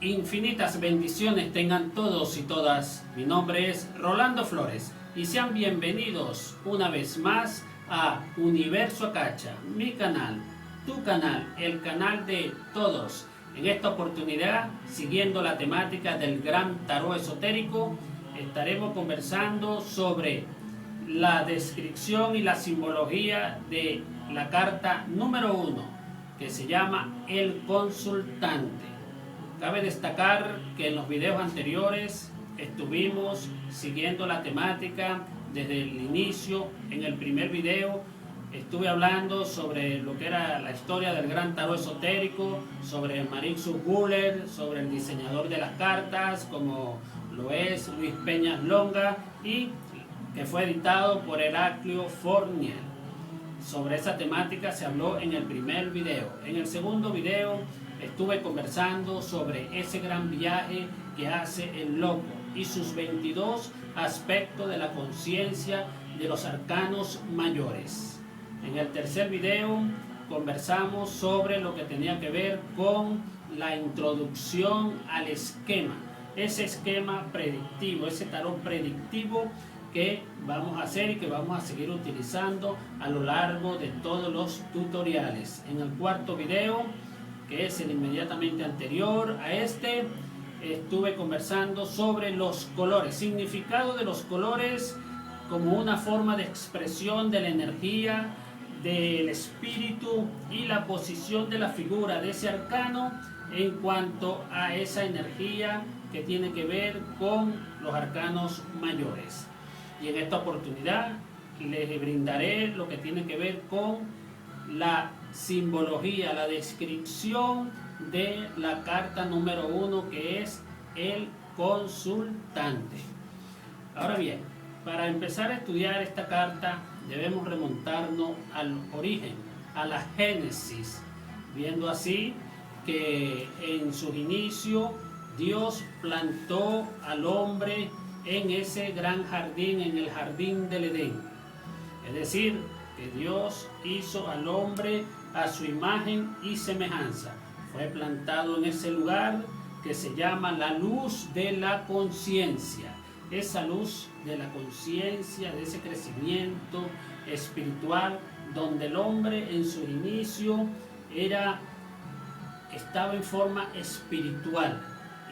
Infinitas bendiciones tengan todos y todas. Mi nombre es Rolando Flores y sean bienvenidos una vez más a Universo Acacha, mi canal, tu canal, el canal de todos. En esta oportunidad, siguiendo la temática del gran tarot esotérico, estaremos conversando sobre la descripción y la simbología de la carta número 1, que se llama el consultante. Cabe destacar que en los videos anteriores estuvimos siguiendo la temática desde el inicio. En el primer video estuve hablando sobre lo que era la historia del gran tarot esotérico, sobre Marin Guller, sobre el diseñador de las cartas, como lo es Luis Peñas Longa, y que fue editado por Heraclio Fournier. Sobre esa temática se habló en el primer video. En el segundo video estuve conversando sobre ese gran viaje que hace el loco y sus 22 aspectos de la conciencia de los arcanos mayores. En el tercer video conversamos sobre lo que tenía que ver con la introducción al esquema, ese esquema predictivo, ese tarot predictivo que vamos a hacer y que vamos a seguir utilizando a lo largo de todos los tutoriales. En el cuarto video, que es el inmediatamente anterior a este, estuve conversando sobre los colores, significado de los colores como una forma de expresión de la energía, del espíritu y la posición de la figura de ese arcano en cuanto a esa energía que tiene que ver con los arcanos mayores. Y en esta oportunidad les brindaré lo que tiene que ver con la simbología, la descripción de la carta número 1, que es el consultante. Ahora bien, para empezar a estudiar esta carta debemos remontarnos al origen, a la génesis, viendo así que en su inicio Dios plantó al hombre en ese gran jardín, en el jardín del Edén. Es decir, que Dios hizo al hombre a su imagen y semejanza. Fue plantado en ese lugar que se llama la luz de la conciencia. Esa luz de la conciencia, de ese crecimiento espiritual, donde el hombre en su inicio estaba en forma espiritual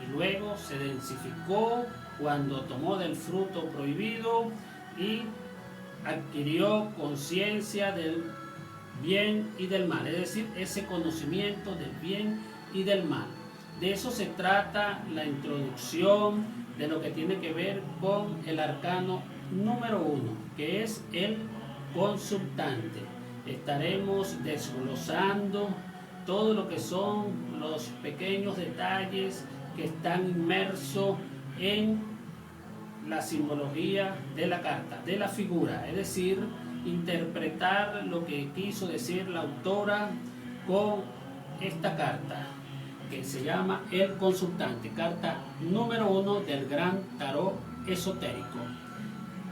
y luego se densificó cuando tomó del fruto prohibido y adquirió conciencia del bien y del mal, es decir, ese conocimiento del bien y del mal. De eso se trata la introducción de lo que tiene que ver con el arcano número 1, que es el consultante. Estaremos desglosando todo lo que son los pequeños detalles que están inmersos en la simbología de la carta, de la figura, es decir, interpretar lo que quiso decir la autora con esta carta, que se llama el consultante, carta número 1 del gran tarot esotérico.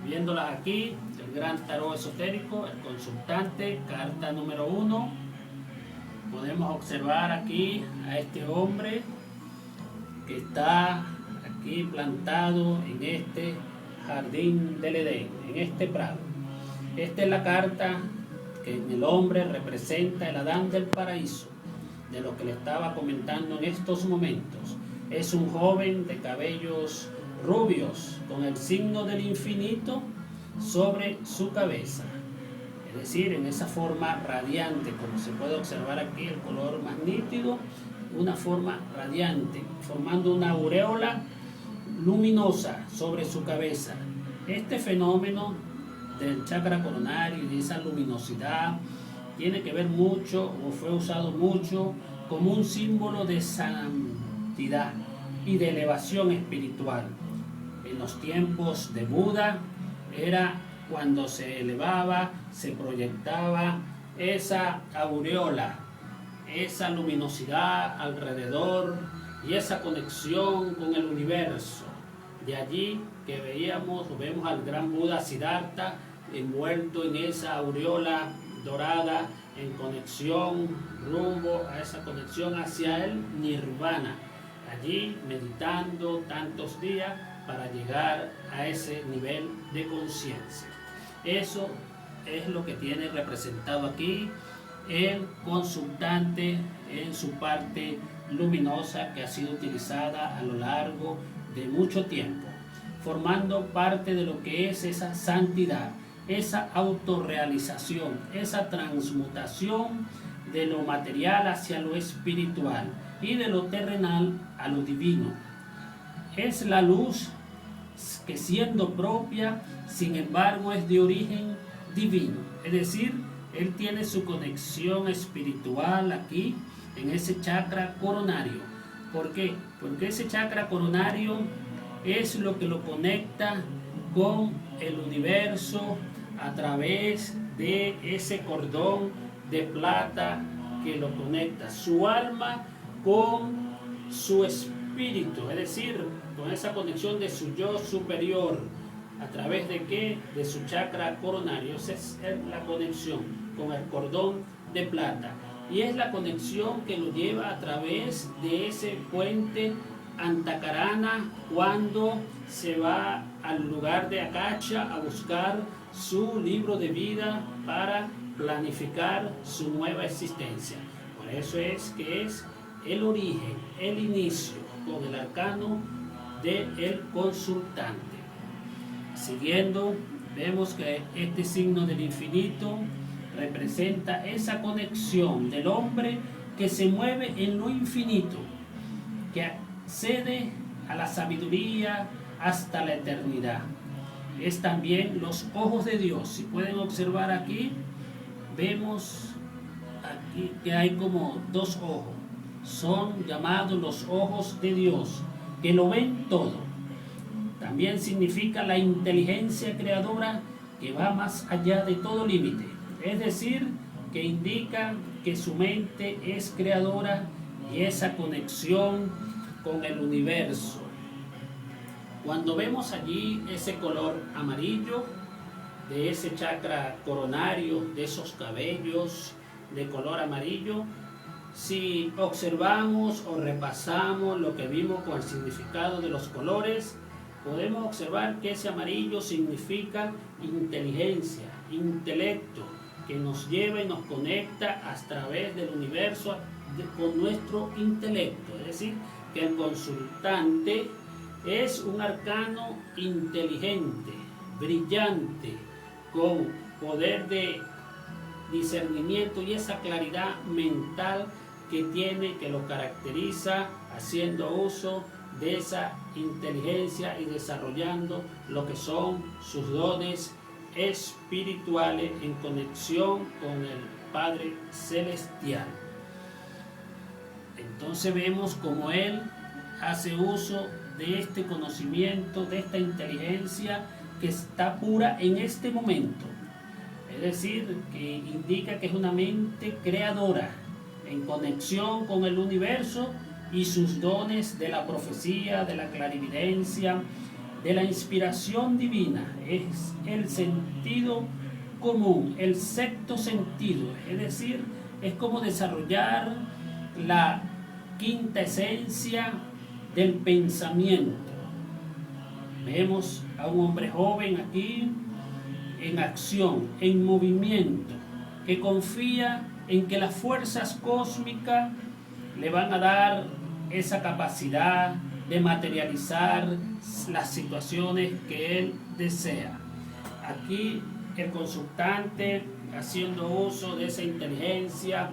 Viéndola aquí, el gran tarot esotérico, el consultante, carta número 1, podemos observar aquí a este hombre que está aquí plantado en este jardín del Edén, en este prado. Esta es la carta que en el hombre representa el Adán del paraíso, de lo que le estaba comentando en estos momentos. Es un joven de cabellos rubios con el signo del infinito sobre su cabeza, es decir, en esa forma radiante, como se puede observar aquí, el color más nítido, una forma radiante, formando una aureola luminosa sobre su cabeza. Este fenómeno del chakra coronario y de esa luminosidad tiene que ver mucho, o fue usado mucho, como un símbolo de santidad y de elevación espiritual. En los tiempos de Buda era cuando se elevaba, se proyectaba esa aureola, esa luminosidad alrededor y esa conexión con el universo. De allí que vemos al gran Buda Siddhartha envuelto en esa aureola dorada, en conexión rumbo a esa conexión hacia el nirvana, allí meditando tantos días para llegar a ese nivel de conciencia. Eso es lo que tiene representado aquí el consultante en su parte luminosa, que ha sido utilizada a lo largo de mucho tiempo, formando parte de lo que es esa santidad, esa autorrealización, esa transmutación de lo material hacia lo espiritual y de lo terrenal a lo divino. Es la luz que, siendo propia, sin embargo es de origen divino, es decir, él tiene su conexión espiritual aquí en ese chakra coronario. ¿Por qué? Porque ese chakra coronario es lo que lo conecta con el universo a través de ese cordón de plata que lo conecta su alma con su espíritu, es decir, con esa conexión de su yo superior. ¿A través de qué? De su chakra coronario. Esa es la conexión con el cordón de plata. Y es la conexión que lo lleva a través de ese puente Antacarana cuando se va al lugar de Acacha a buscar su libro de vida para planificar su nueva existencia. Por eso es que es el origen, el inicio con el arcano del consultante. Siguiendo, vemos que este signo del infinito representa esa conexión del hombre que se mueve en lo infinito, que accede a la sabiduría hasta la eternidad. Es también los ojos de Dios. Si pueden observar aquí, vemos aquí que hay como dos ojos. Son llamados los ojos de Dios, que lo ven todo. También significa la inteligencia creadora que va más allá de todo límite. Es decir, que indica que su mente es creadora y esa conexión con el universo. Cuando vemos allí ese color amarillo de ese chakra coronario, de esos cabellos de color amarillo, si observamos o repasamos lo que vimos con el significado de los colores, podemos observar que ese amarillo significa inteligencia, intelecto, que nos lleva y nos conecta a través del universo con nuestro intelecto. Es decir, que el consultante es un arcano inteligente, brillante, con poder de discernimiento y esa claridad mental que tiene, que lo caracteriza haciendo uso de esa inteligencia y desarrollando lo que son sus dones espirituales en conexión con el Padre Celestial. Entonces vemos como él hace uso de este conocimiento, de esta inteligencia que está pura en este momento. Es decir, que indica que es una mente creadora en conexión con el universo y sus dones de la profecía, de la clarividencia, de la inspiración divina. Es el sentido común, el sexto sentido. Es decir, es como desarrollar la quinta esencia del pensamiento. Vemos a un hombre joven aquí en acción, en movimiento, que confía en que las fuerzas cósmicas le van a dar esa capacidad de materializar las situaciones que él desea. Aquí el consultante, haciendo uso de esa inteligencia,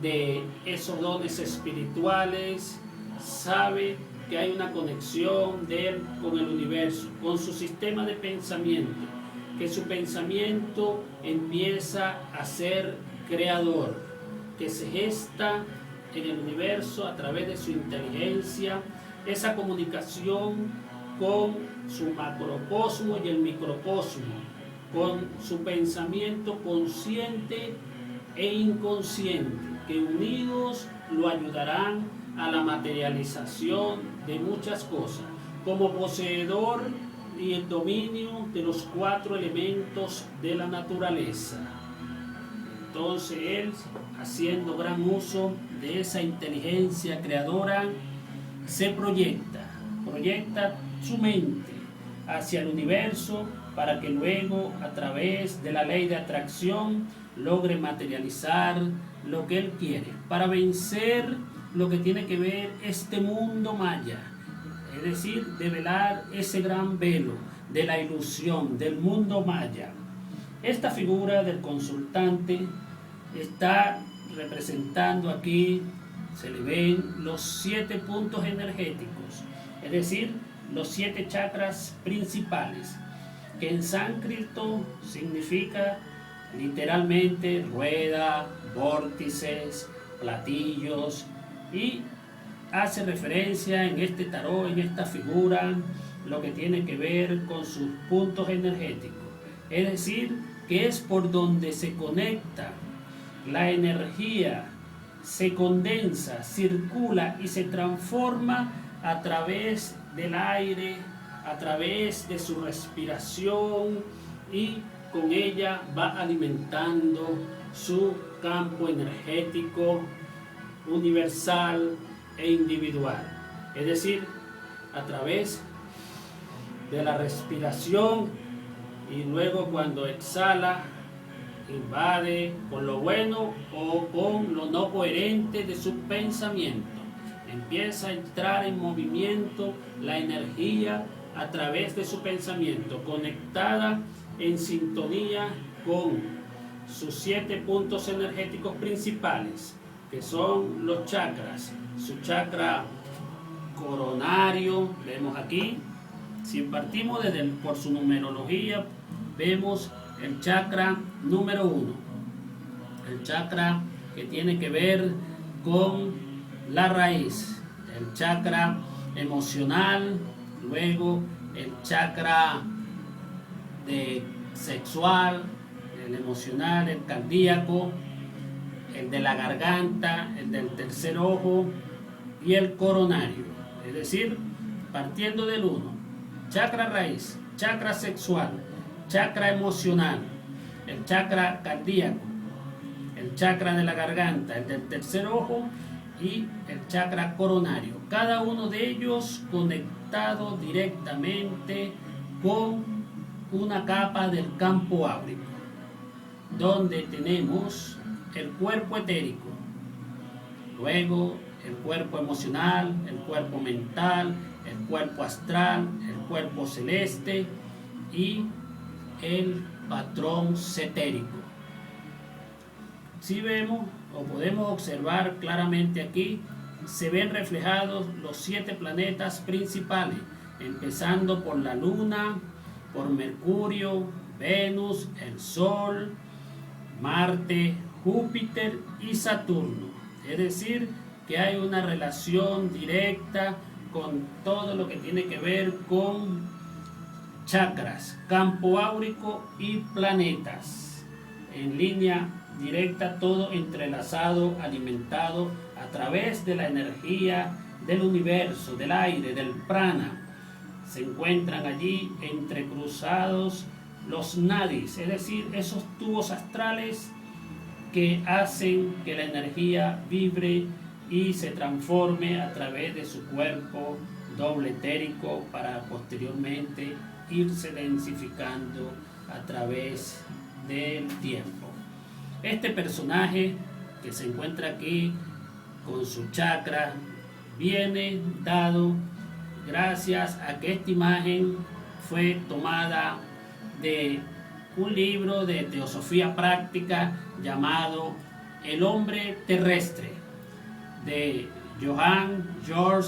de esos dones espirituales, sabe que hay una conexión de él con el universo, con su sistema de pensamiento, que su pensamiento empieza a ser creador, que se gesta en el universo a través de su inteligencia, esa comunicación con su macrocosmo y el microcosmo, con su pensamiento consciente e inconsciente, que unidos lo ayudarán a la materialización de muchas cosas, como poseedor y el dominio de los 4 elementos de la naturaleza. Entonces él, haciendo gran uso de esa inteligencia creadora, se proyecta su mente hacia el universo para que luego, a través de la ley de atracción, logre materializar lo que él quiere, para vencer lo que tiene que ver este mundo maya, es decir, develar ese gran velo de la ilusión del mundo maya. Esta figura del consultante está representando aquí, se le ven los 7 puntos energéticos, es decir, los 7 chakras principales, que en sánscrito significa literalmente rueda, vórtices, platillos, y hace referencia en este tarot, en esta figura, lo que tiene que ver con sus puntos energéticos, es decir, que es por donde se conecta la energía, se condensa, circula y se transforma a través del aire, a través de su respiración, y con ella va alimentando su campo energético universal e individual. Es decir, a través de la respiración, y luego cuando exhala, invade con lo bueno o con lo no coherente de su pensamiento. Empieza a entrar en movimiento la energía a través de su pensamiento, conectada en sintonía con sus 7 puntos energéticos principales, que son los chakras. Su chakra coronario, vemos aquí, si partimos por su numerología, vemos el chakra número 1, el chakra que tiene que ver con la raíz, el chakra emocional, luego el chakra sexual, el emocional, el cardíaco, el de la garganta, el del tercer ojo y el coronario. Es decir, partiendo del 1, chakra raíz, chakra sexual, chakra emocional, el chakra cardíaco, el chakra de la garganta, el del tercer ojo y el chakra coronario. Cada uno de ellos conectado directamente con una capa del campo áurico, donde tenemos el cuerpo etérico, luego el cuerpo emocional, el cuerpo mental, el cuerpo astral, el cuerpo celeste y el patrón cetérico. Si vemos o podemos observar claramente aquí, se ven reflejados los 7 planetas principales, empezando por la Luna, por Mercurio, Venus, el Sol, Marte, Júpiter y Saturno. Es decir, que hay una relación directa con todo lo que tiene que ver con chakras, campo áurico y planetas. En línea directa, todo entrelazado, alimentado a través de la energía del universo, del aire, del prana. Se encuentran allí entrecruzados los nadis, es decir, esos tubos astrales que hacen que la energía vibre y se transforme a través de su cuerpo doble etérico para posteriormente irse densificando a través del tiempo. Este personaje que se encuentra aquí con su chakra viene dado gracias a que esta imagen fue tomada de un libro de teosofía práctica llamado El hombre terrestre, de Johann Georg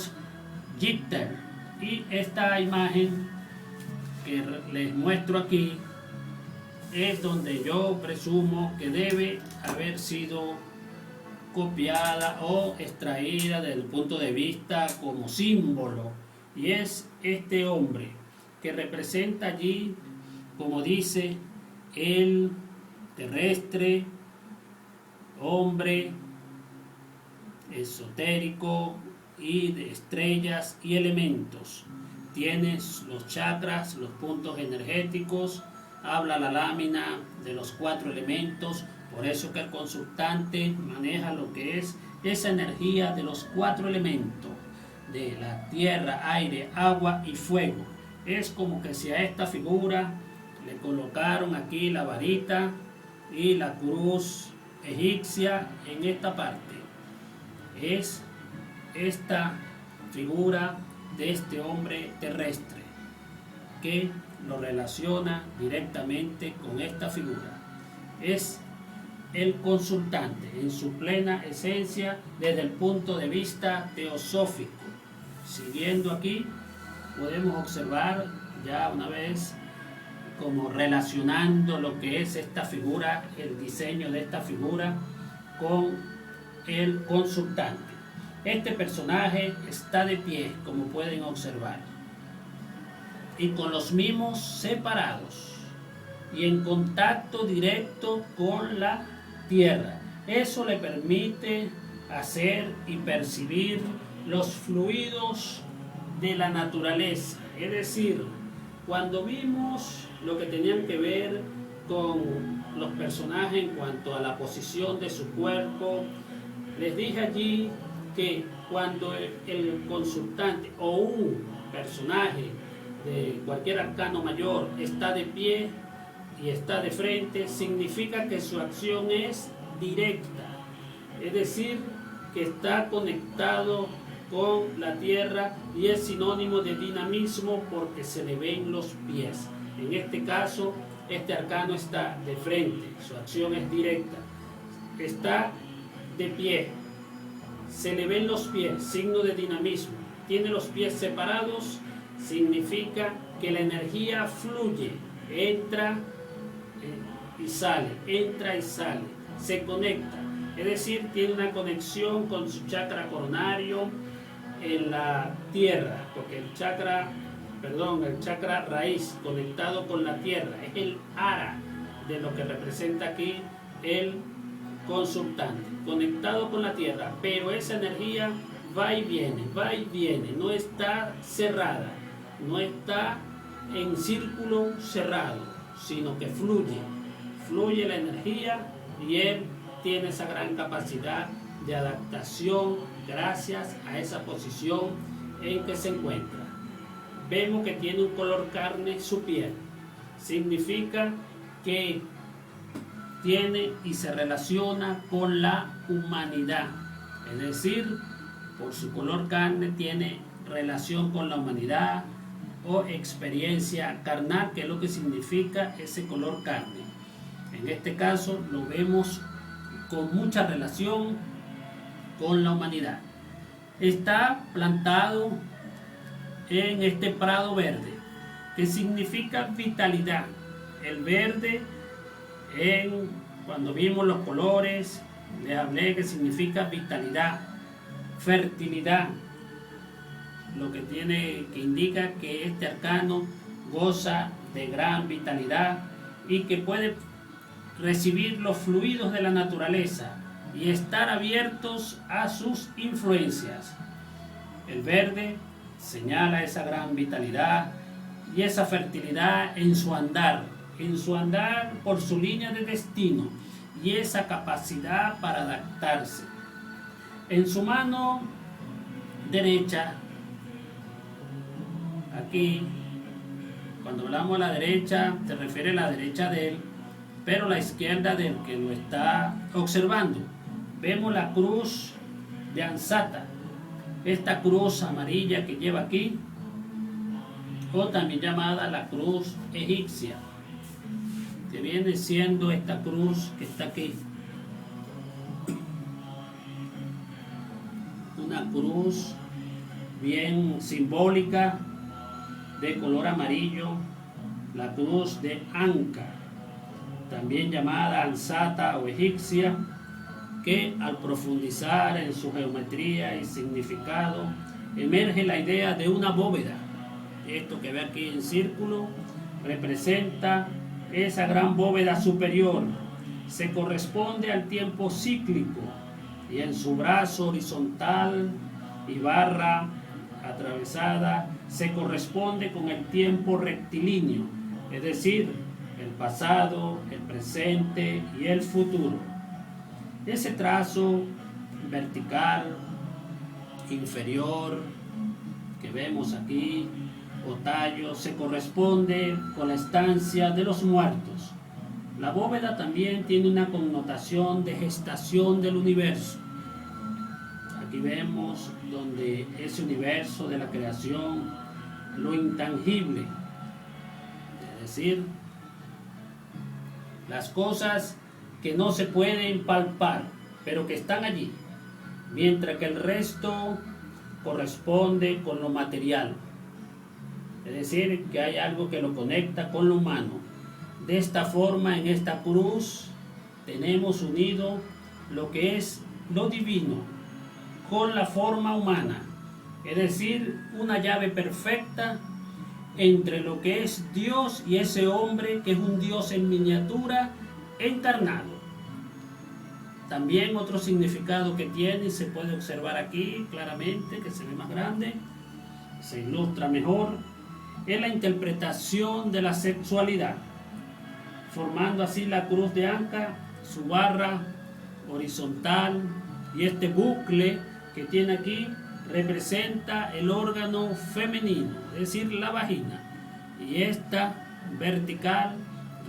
Richter. Y esta imagen que les muestro aquí es donde yo presumo que debe haber sido copiada o extraída desde el punto de vista como símbolo, y es este hombre que representa allí, como dice, el terrestre, hombre esotérico y de estrellas y elementos. Tienes los chakras, los puntos energéticos, habla la lámina de los 4 elementos, por eso que el consultante maneja lo que es esa energía de los 4 elementos, de la tierra, aire, agua y fuego. Es como que si a esta figura le colocaron aquí la varita y la cruz egipcia en esta parte. Es esta figura de este hombre terrestre que lo relaciona directamente con esta figura. Es el consultante en su plena esencia desde el punto de vista teosófico. Siguiendo aquí, podemos observar ya una vez como relacionando lo que es esta figura, el diseño de esta figura con el consultante. Este personaje está de pie, como pueden observar, y con los mimos separados y en contacto directo con la tierra. Eso le permite hacer y percibir los fluidos de la naturaleza. Es decir, cuando vimos lo que tenían que ver con los personajes en cuanto a la posición de su cuerpo, les dije allí que cuando el consultante o un personaje de cualquier arcano mayor está de pie y está de frente, significa que su acción es directa, es decir, que está conectado con la tierra y es sinónimo de dinamismo porque se le ven los pies. En este caso, este arcano está de frente, su acción es directa, está de pie, se le ven los pies, signo de dinamismo, tiene los pies separados, significa que la energía fluye, entra y sale, se conecta, es decir, tiene una conexión con su chakra coronario en la tierra, porque el chakra raíz conectado con la tierra es el ara de lo que representa aquí el consultante, conectado con la tierra, pero esa energía va y viene, no está cerrada, no está en círculo cerrado, sino que fluye la energía y él tiene esa gran capacidad de adaptación gracias a esa posición en que se encuentra. Vemos que tiene un color carne su piel, significa que tiene y se relaciona con la humanidad, es decir, por su color carne tiene relación con la humanidad o experiencia carnal, que es lo que significa ese color carne. En este caso lo vemos con mucha relación con la humanidad. Está plantado en este prado verde, que significa vitalidad. El verde, cuando vimos los colores, les hablé que significa vitalidad, fertilidad, lo que indica que este arcano goza de gran vitalidad y que puede recibir los fluidos de la naturaleza y estar abiertos a sus influencias. El verde señala esa gran vitalidad y esa fertilidad en su andar por su línea de destino y esa capacidad para adaptarse. En su mano derecha, aquí, cuando hablamos a la derecha, se refiere a la derecha de él, pero la izquierda del que lo está observando. Vemos la cruz de Ansata, esta cruz amarilla que lleva aquí, o también llamada la cruz egipcia, que viene siendo esta cruz que está aquí. Una cruz bien simbólica de color amarillo, la cruz de Anka, también llamada Ansata o egipcia, que al profundizar en su geometría y significado emerge la idea de una bóveda. Esto que ve aquí en círculo representa esa gran bóveda superior, se corresponde al tiempo cíclico y en su brazo horizontal y barra atravesada se corresponde con el tiempo rectilíneo, es decir, el pasado, el presente y el futuro. Ese trazo vertical, inferior, que vemos aquí, o tallo, se corresponde con la estancia de los muertos. La bóveda también tiene una connotación de gestación del universo. Aquí vemos donde ese universo de la creación, lo intangible, es decir, las cosas que no se pueden palpar, pero que están allí, mientras que el resto corresponde con lo material. Es decir, que hay algo que lo conecta con lo humano. De esta forma, en esta cruz, tenemos unido lo que es lo divino con la forma humana. Es decir, una llave perfecta entre lo que es Dios y ese hombre que es un Dios en miniatura encarnado. También otro significado que tiene, y se puede observar aquí claramente, que se ve más grande, se ilustra mejor, es la interpretación de la sexualidad, formando así la cruz de Anca, su barra horizontal, y este bucle que tiene aquí representa el órgano femenino, es decir, la vagina, y esta vertical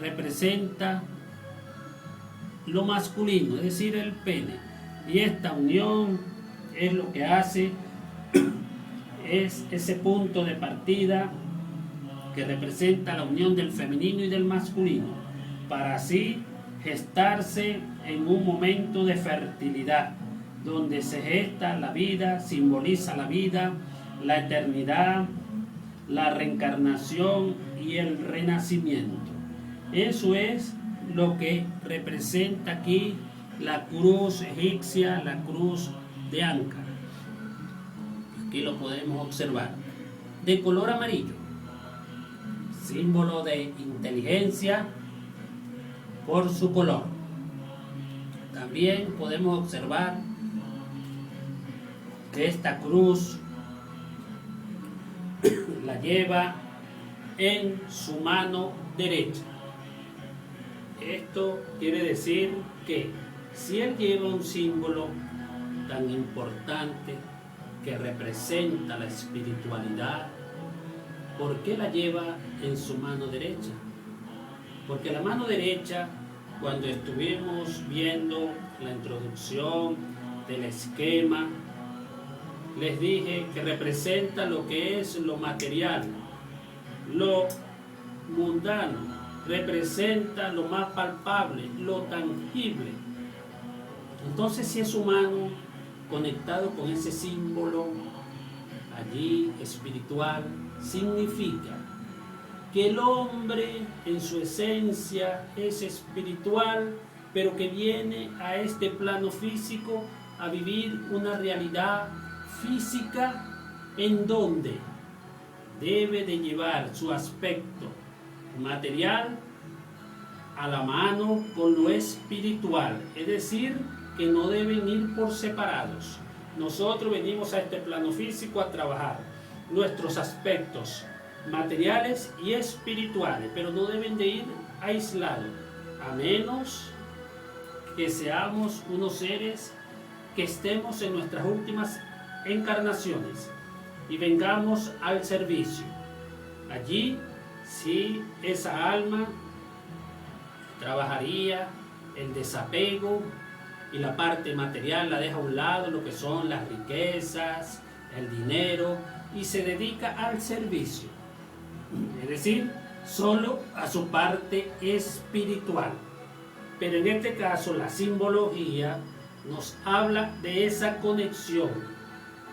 representa lo masculino, es decir, el pene, y esta unión es lo que hace, es ese punto de partida que representa la unión del femenino y del masculino, para así gestarse en un momento de fertilidad, donde se gesta la vida, simboliza la vida, la eternidad, la reencarnación y el renacimiento. Eso es lo que representa aquí la cruz egipcia, la cruz de Anca. Aquí lo podemos observar, de color amarillo, símbolo de inteligencia por su color. También podemos observar que esta cruz la lleva en su mano derecha. Esto quiere decir que si él lleva un símbolo tan importante que representa la espiritualidad, ¿por qué la lleva en su mano derecha? Porque la mano derecha, cuando estuvimos viendo la introducción del esquema, les dije que representa lo que es lo material, lo mundano, representa lo más palpable, lo tangible. Entonces, si es humano conectado con ese símbolo allí espiritual, significa que el hombre en su esencia es espiritual, pero que viene a este plano físico a vivir una realidad física en donde debe de llevar su aspecto material a la mano con lo espiritual, es decir, que no deben ir por separados. Nosotros venimos a este plano físico a trabajar nuestros aspectos materiales y espirituales, pero no deben de ir aislados, a menos que seamos unos seres que estemos en nuestras últimas encarnaciones y vengamos al servicio. Allí sí, esa alma trabajaría el desapego y la parte material la deja a un lado, lo que son las riquezas, el dinero, y se dedica al servicio, es decir, solo a su parte espiritual. Pero en este caso la simbología nos habla de esa conexión,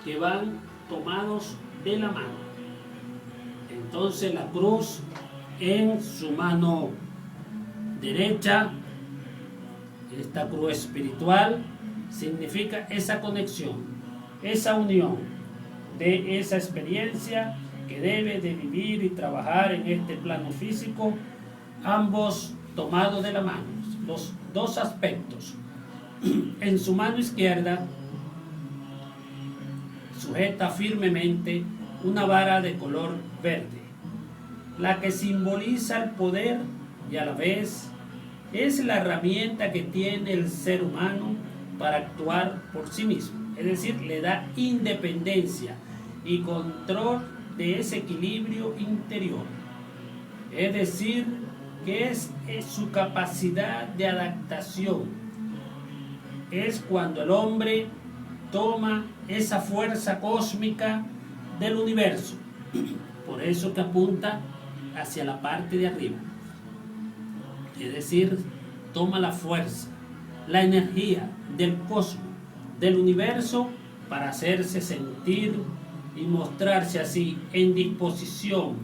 que van tomados de la mano. Entonces la cruz en su mano derecha, esta cruz espiritual, significa esa conexión, esa unión de esa experiencia que debe de vivir y trabajar en este plano físico, ambos tomados de la mano, los dos aspectos. En su mano izquierda sujeta firmemente una vara de color verde, la que simboliza el poder y a la vez es la herramienta que tiene el ser humano para actuar por sí mismo, es decir, le da independencia y control de ese equilibrio interior. Es decir, que es su capacidad de adaptación. Es cuando el hombre toma esa fuerza cósmica del universo. Por eso que apunta hacia la parte de arriba. Es decir, toma la fuerza, la energía del cosmos, del universo, para hacerse sentir y mostrarse así en disposición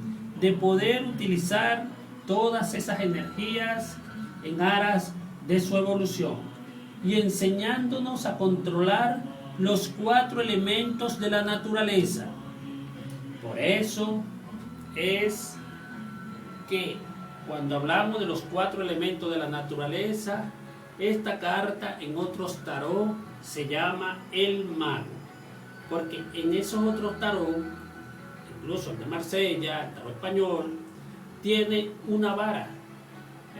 de poder utilizar todas esas energías en aras de su evolución y enseñándonos a controlar los 4 elementos de la naturaleza. Por eso es que cuando hablamos de los 4 elementos de la naturaleza, esta carta en otros tarot se llama el mago, porque en esos otros tarot, incluso el de Marsella, el tarot español, tiene una vara.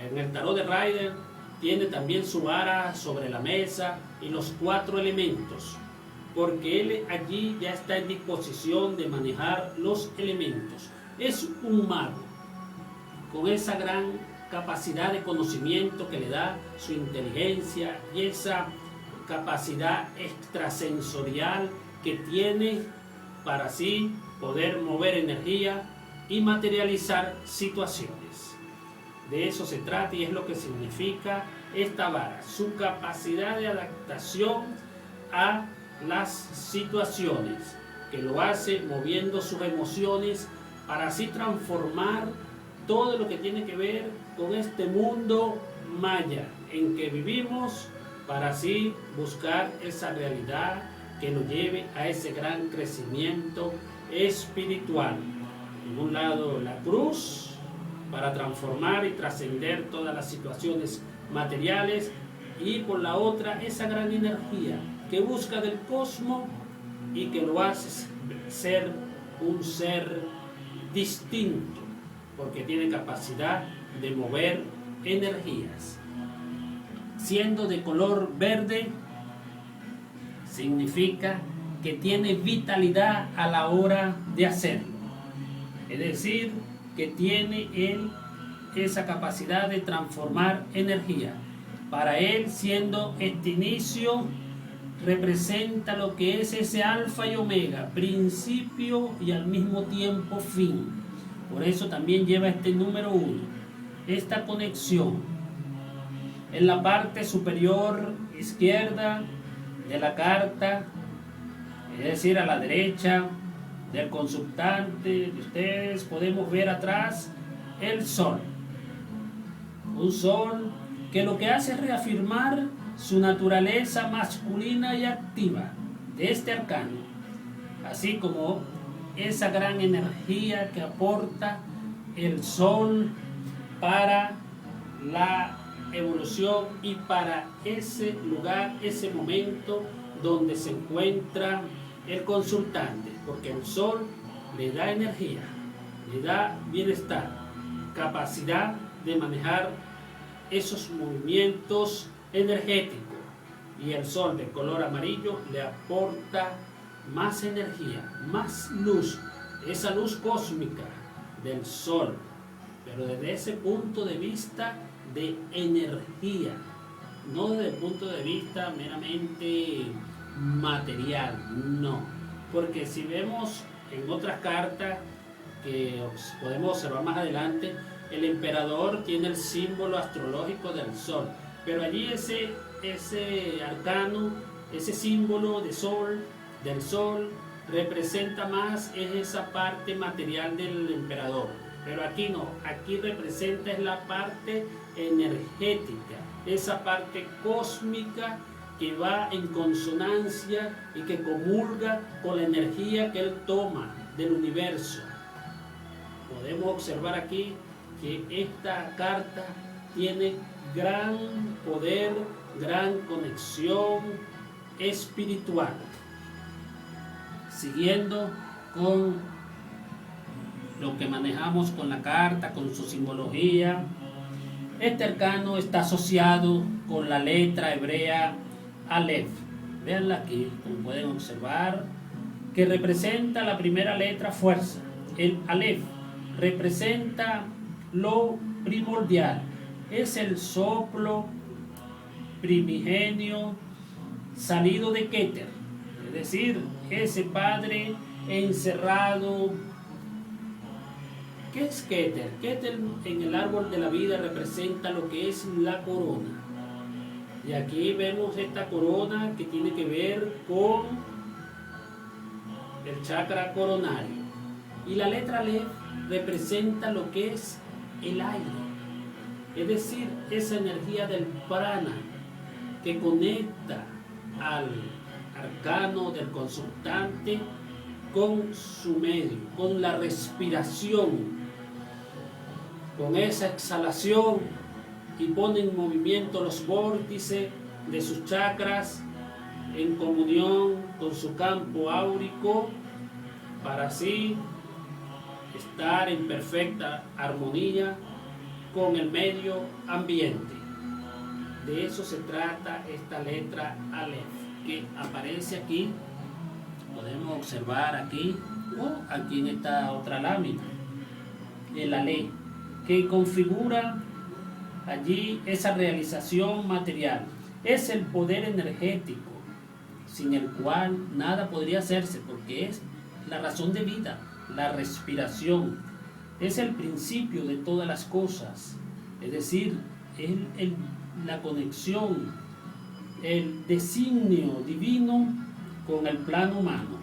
En el tarot de Rider tiene también su vara sobre la mesa y los 4 elementos, porque él allí ya está en disposición de manejar los elementos. Es un mago con esa gran capacidad de conocimiento que le da su inteligencia y esa capacidad extrasensorial que tiene para así poder mover energía y materializar situaciones. De eso se trata y es lo que significa esta vara, su capacidad de adaptación a las situaciones, que lo hace moviendo sus emociones para así transformar todo lo que tiene que ver con este mundo maya en que vivimos, para así buscar esa realidad que nos lleve a ese gran crecimiento espiritual. En un lado la cruz para transformar y trascender todas las situaciones materiales, y por la otra esa gran energía que busca del cosmos y que lo hace ser un ser distinto, porque tiene capacidad de mover energías. Siendo de color verde, significa que tiene vitalidad a la hora de hacerlo. Es decir, que tiene él esa capacidad de transformar energía. Para él, siendo este inicio, representa lo que es ese alfa y omega, principio y al mismo tiempo fin. Por eso también lleva este número 1, esta conexión. En la parte superior izquierda de la carta, es decir, a la derecha del consultante de ustedes, podemos ver atrás el sol. Un sol que lo que hace es reafirmar su naturaleza masculina y activa de este arcano, así como esa gran energía que aporta el sol para la evolución y para ese lugar, ese momento donde se encuentra el consultante, porque el sol le da energía, le da bienestar, capacidad de manejar esos movimientos energéticos, y el sol de color amarillo le aporta más energía, más luz, esa luz cósmica del sol, pero desde ese punto de vista de energía, no desde el punto de vista meramente material, no, porque si vemos en otras cartas que podemos observar más adelante, el emperador tiene el símbolo astrológico del sol, pero allí ese arcano, ese símbolo de sol, del sol, representa más es esa parte material del emperador, pero aquí no, aquí representa es la parte energética, esa parte cósmica que va en consonancia y que comulga con la energía que él toma del universo. Podemos observar aquí que esta carta tiene gran poder, gran conexión espiritual. Siguiendo con lo que manejamos con la carta, con su simbología, este arcano está asociado con la letra hebrea Aleph. Veanla aquí, como pueden observar, que representa la primera letra fuerza. El Aleph representa lo primordial, es el soplo primigenio salido de Keter, es decir, ese Padre encerrado. ¿Qué es Keter? Keter en el árbol de la vida representa lo que es la corona. Y aquí vemos esta corona que tiene que ver con el chakra coronario. Y la letra Aleph representa lo que es el aire, es decir, esa energía del prana que conecta al arcano del consultante con su medio, con la respiración, con esa exhalación, y pone en movimiento los vórtices de sus chakras en comunión con su campo áurico para así estar en perfecta armonía con el medio ambiente. De eso se trata esta letra Aleph, que aparece aquí. Podemos observar aquí o aquí en esta otra lámina, el Aleph, que configura allí esa realización material. Es el poder energético sin el cual nada podría hacerse, porque es la razón de vida, la respiración. Es el principio de todas las cosas, es decir, la conexión, el designio divino con el plano humano.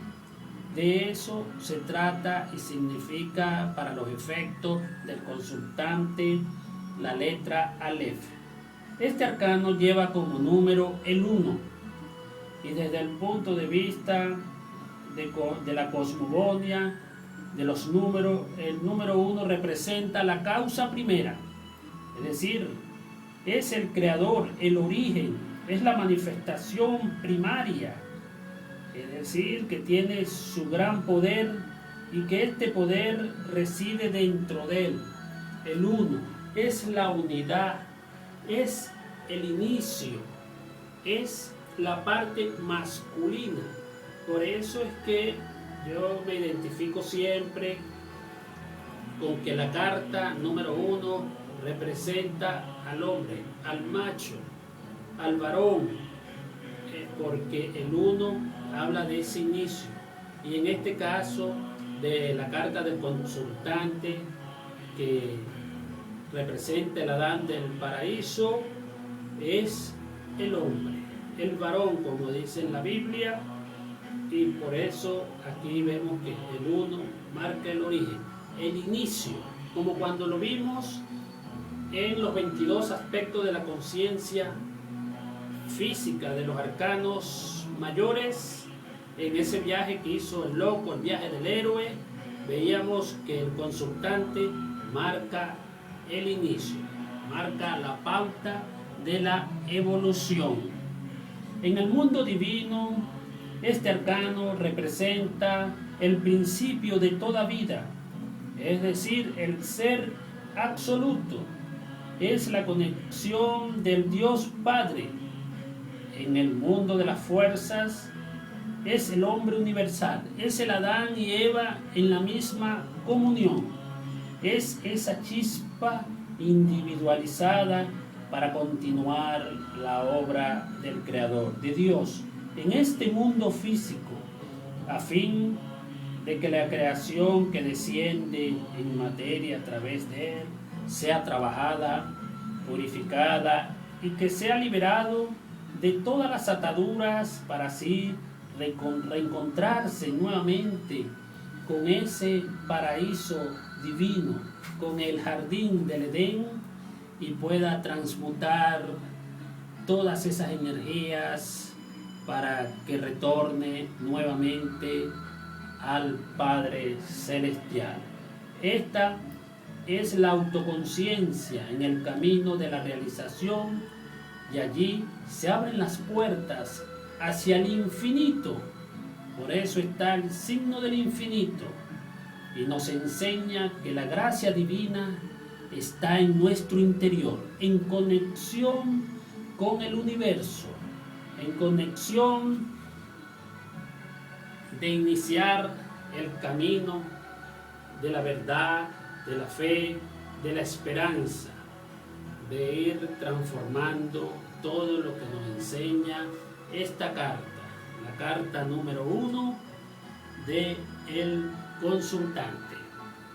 De eso se trata y significa para los efectos del consultante la letra Aleph. Este arcano lleva como número el 1, y desde el punto de vista de la cosmogonía, de los números, el número 1 representa la causa primera, es decir, es el creador, el origen, es la manifestación primaria, es decir, que tiene su gran poder y que este poder reside dentro de él. El 1 es la unidad, es el inicio, es la parte masculina. Por eso es que yo me identifico siempre con que la carta número 1 representa al hombre, al macho, al varón, porque el 1 habla de ese inicio. Y en este caso de la carta del consultante, que representa el Adán del paraíso, es el hombre, el varón, como dice en la Biblia. Y por eso aquí vemos que el 1 marca el origen, el inicio, como cuando lo vimos en los 22 aspectos de la conciencia física de los arcanos mayores. En ese viaje que hizo el loco, el viaje del héroe, veíamos que el consultante marca el inicio, marca la pauta de la evolución. En el mundo divino, este arcano representa el principio de toda vida, es decir, el ser absoluto, es la conexión del Dios Padre. En el mundo de las fuerzas, es el hombre universal, es el Adán y Eva en la misma comunión, es esa chispa individualizada para continuar la obra del Creador, de Dios, en este mundo físico, a fin de que la creación que desciende en materia a través de él sea trabajada, purificada y que sea liberado de todas las ataduras para así reencontrarse nuevamente con ese paraíso divino, con el jardín del Edén, y pueda transmutar todas esas energías para que retorne nuevamente al Padre Celestial. Esta es la autoconciencia en el camino de la realización, y allí se abren las puertas hacia el infinito. Por eso está el signo del infinito, y nos enseña que la gracia divina está en nuestro interior, en conexión con el universo, en conexión de iniciar el camino de la verdad, de la fe, de la esperanza, de ir transformando todo lo que nos enseña esta carta, la carta número 1 de El Consultante.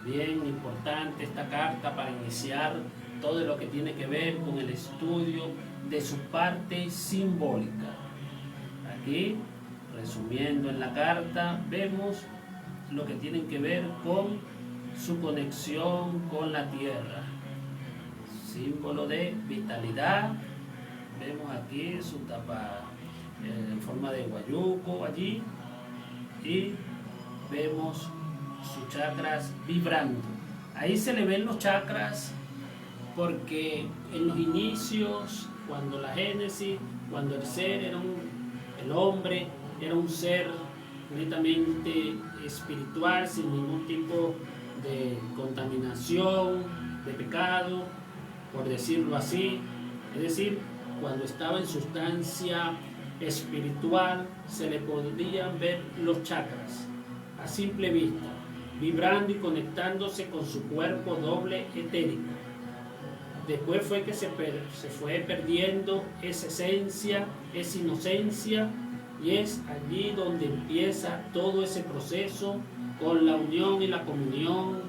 Bien importante esta carta para iniciar todo lo que tiene que ver con el estudio de su parte simbólica. Aquí, resumiendo en la carta, vemos lo que tiene que ver con su conexión con la tierra, símbolo de vitalidad. Vemos aquí su tapa en forma de guayuco allí, y vemos sus chakras vibrando. Ahí se le ven los chakras porque en los inicios, cuando la génesis, cuando el ser era el hombre era un ser netamente espiritual, sin ningún tipo de contaminación, de pecado, por decirlo así, es decir, cuando estaba en sustancia espiritual, se le podían ver los chakras a simple vista, vibrando y conectándose con su cuerpo doble etérico. Después fue que se fue perdiendo esa esencia, esa inocencia, y es allí donde empieza todo ese proceso con la unión y la comunión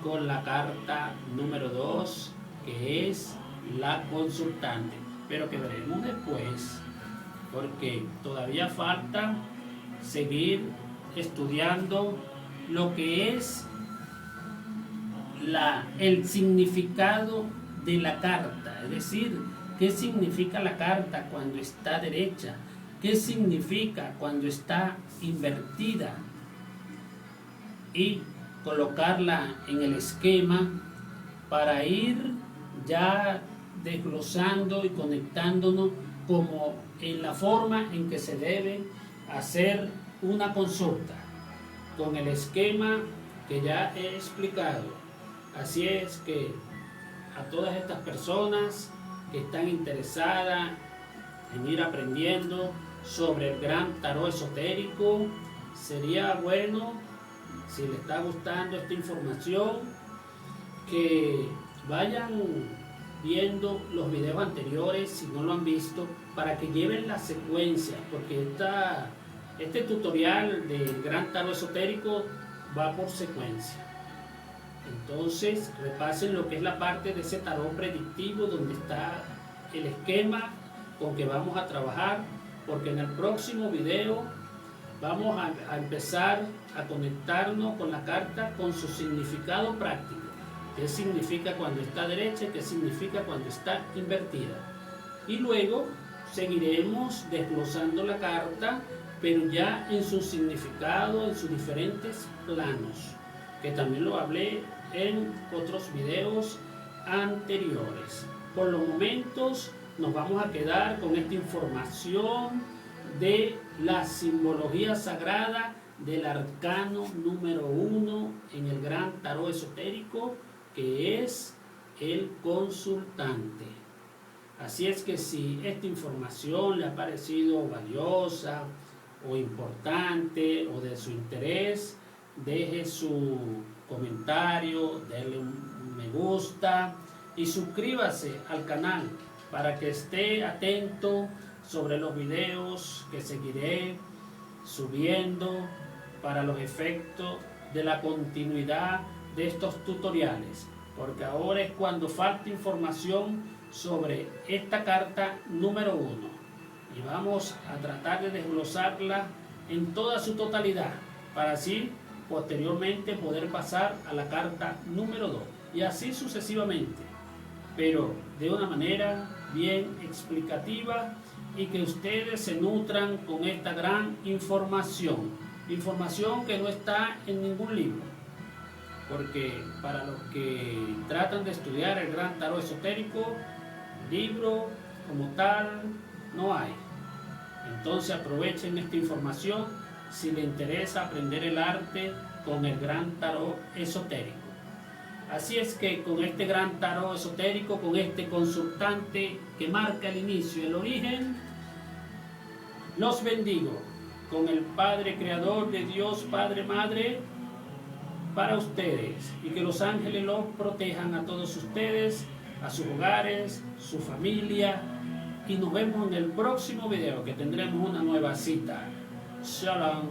con la carta número 2, que es la consultante, pero que veremos después, porque todavía falta seguir estudiando lo que es el significado de la carta, es decir, qué significa la carta cuando está derecha, qué significa cuando está invertida, y colocarla en el esquema para ir ya desglosando y conectándonos como en la forma en que se debe hacer una consulta, con el esquema que ya he explicado. Así es que a todas estas personas que están interesadas en ir aprendiendo sobre el gran tarot esotérico, sería bueno, si les está gustando esta información, que vayan viendo los videos anteriores si no lo han visto, para que lleven la secuencia, porque este tutorial del gran tarot esotérico va por secuencia. Entonces repasen lo que es la parte de ese tarot predictivo, donde está el esquema con que vamos a trabajar, porque en el próximo video vamos a empezar a conectarnos con la carta, con su significado práctico. ¿Qué significa cuando está derecha y qué significa cuando está invertida? Y luego seguiremos desglosando la carta, pero ya en su significado, en sus diferentes planos, que también lo hablé en otros videos anteriores. Por los momentos nos vamos a quedar con esta información de la simbología sagrada del arcano número 1 en el gran tarot esotérico, que es el consultante. Así es que si esta información le ha parecido valiosa o importante o de su interés, deje su comentario, denle un me gusta y suscríbase al canal para que esté atento sobre los videos que seguiré subiendo para los efectos de la continuidad de estos tutoriales, porque ahora es cuando falta información sobre esta carta número 1 y vamos a tratar de desglosarla en toda su totalidad para así posteriormente poder pasar a la carta número 2 y así sucesivamente, pero de una manera bien explicativa y que ustedes se nutran con esta gran información que no está en ningún libro, porque para los que tratan de estudiar el gran tarot esotérico, libro como tal no hay. Entonces aprovechen esta información si les interesa aprender el arte con el gran tarot esotérico. Así es que con este gran tarot esotérico, con este consultante que marca el inicio y el origen, los bendigo con el Padre Creador de Dios, Padre, Madre, para ustedes, y que los ángeles los protejan a todos ustedes, a sus hogares, su familia, y nos vemos en el próximo video, que tendremos una nueva cita. Shalom.